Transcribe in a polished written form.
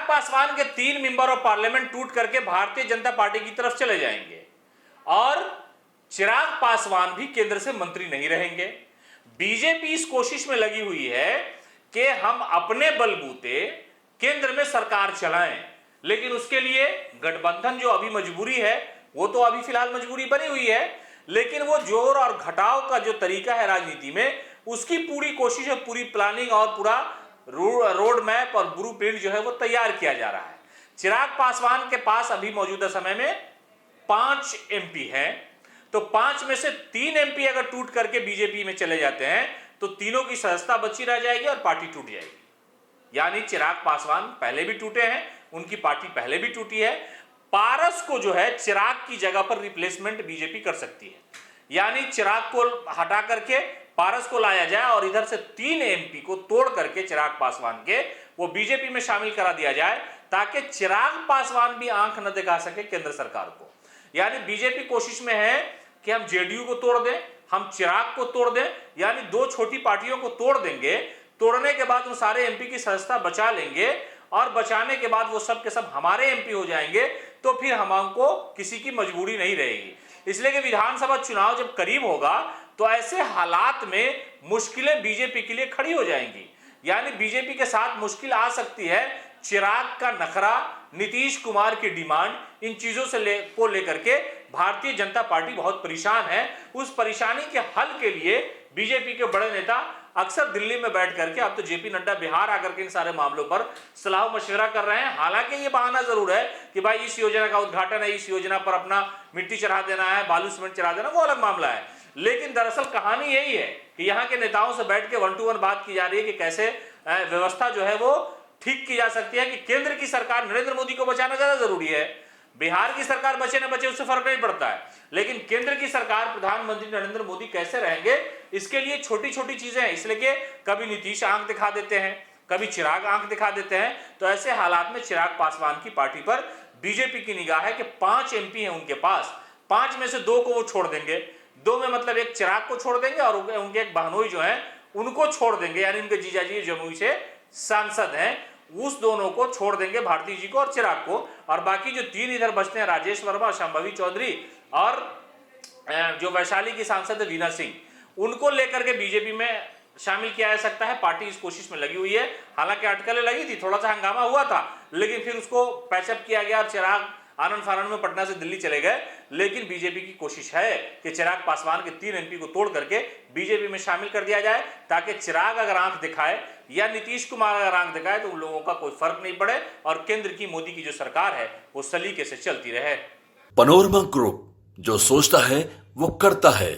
पासवान के 3 member of parliament टूट करके भारतीय जनता पार्टी की तरफ चले जाएंगे और चिराग पासवान भी केंद्र से मंत्री नहीं रहेंगे। बीजेपी इस कोशिश में लगी हुई है कि हम अपने बलबूते केंद्र में सरकार चलाएं, लेकिन उसके लिए गठबंधन जो अभी मजबूरी है, वो तो अभी फिलहाल मजबूरी बनी हुई है, लेकिन वो जोर और घटाव का जो तरीका है राजनीति में, उसकी पूरी कोशिश है, पूरी प्लानिंग और पूरा रोड मैप और ब्लूप्रिंट जो है वो तैयार किया जा रहा है। चिराग पासवान के पास अभी मौजूदा समय में 5 एमपी हैं, तो 5 में से 3 एमपी अगर टूट करके बीजेपी में चले जाते हैं तो तीनों की सदस्यता बची रह जाएगी और पार्टी टूट जाएगी। यानी चिराग पासवान पहले भी टूटे हैं, उनकी पार्टी पहले भी टूटी है। पारस को जो है चिराग की जगह पर रिप्लेसमेंट बीजेपी कर सकती है, यानी चिराग को हटा करके पारस को लाया जाए और इधर से 3 एमपी को तोड़ करके चिराग पासवान के वो बीजेपी में शामिल करा दिया जाए, ताकि चिराग पासवान भी आंख न दिखा सके केंद्र सरकार को। यानी बीजेपी कोशिश में है कि हम जेडीयू को तोड़ दें, हम चिराग को तोड़ दें, यानी 2 छोटी पार्टियों को तोड़ देंगे। तोड़ने के बाद उन सारे एमपी की सदस्यता बचा लेंगे और बचाने के बाद वो सब के सब हमारे एमपी हो जाएंगे, तो फिर हमको किसी की मजबूरी नहीं रहेगी। इसलिए कि विधानसभा चुनाव जब करीब होगा तो ऐसे हालात में मुश्किलें बीजेपी के लिए खड़ी हो जाएंगी। यानी बीजेपी के साथ मुश्किल आ सकती है। चिराग का नखरा, नीतीश कुमार की डिमांड, इन चीजों से लेकर के भारतीय जनता पार्टी बहुत परेशान है। उस परेशानी के हल के लिए बीजेपी के बड़े नेता अक्सर दिल्ली में बैठ करके, अब तो जेपी नड्डा बिहार आकर के इन सारे मामलों पर सलाह मशवरा कर रहे हैं। हालांकि ये बहाना जरूर है कि भाई इस योजना का उद्घाटन है, इस योजना पर अपना मिट्टी चढ़ा देना है, बालू सीमेंट चढ़ा देना, वो अलग मामला है। लेकिन दरअसल कहानी यही है कि यहाँ के नेताओं से बैठ के 1 to 1 बात की जा रही है कि कैसे व्यवस्था जो है वो ठीक की जा सकती है। कि केंद्र की सरकार नरेंद्र मोदी को बचाना ज्यादा जरूरी है, बिहार की सरकार बचे न बचे उससे फर्क नहीं पड़ता है, लेकिन केंद्र की सरकार, प्रधानमंत्री नरेंद्र मोदी कैसे रहेंगे, इसके लिए छोटी छोटी चीजें हैं। इसलिए कि कभी नीतीश आंख दिखा देते हैं, कभी चिराग आंख दिखा देते हैं। तो ऐसे हालात में चिराग पासवान की पार्टी पर बीजेपी की निगाह है कि 5 एमपी हैं उनके पास, 5 में से 2 को वो छोड़ देंगे। 2 में मतलब एक चिराग को छोड़ देंगे और उनके एक बहनोई जो है उनको छोड़ देंगे, यानी उनके जीजाजी जमुई से सांसद हैं, उस दोनों को छोड़ देंगे, भारती जी को और चिराग को। और बाकी जो 3 इधर बचते हैं, राजेश वर्मा, शांभवी चौधरी और जो वैशाली की सांसद है वीना सिंह, उनको लेकर के बीजेपी में शामिल किया जा सकता है। पार्टी इस कोशिश में लगी हुई है। हालांकि अटकलें लगी थी, थोड़ा सा हंगामा हुआ था, लेकिन फिर उसको पैचअप किया गया और चिराग आनंद फानंद में पटना से दिल्ली चले गए। लेकिन बीजेपी की कोशिश है कि चिराग पासवान के 3 एमपी को तोड़ करके बीजेपी में शामिल कर दिया जाए, ताकि चिराग अगर आंख दिखाए या नीतीश कुमार अगर आंख दिखाए तो उन लोगों का कोई फर्क नहीं पड़े और केंद्र की मोदी की जो सरकार है वो सलीके से चलती रहे। पनोरमा ग्रुप, जो सोचता है वो करता है।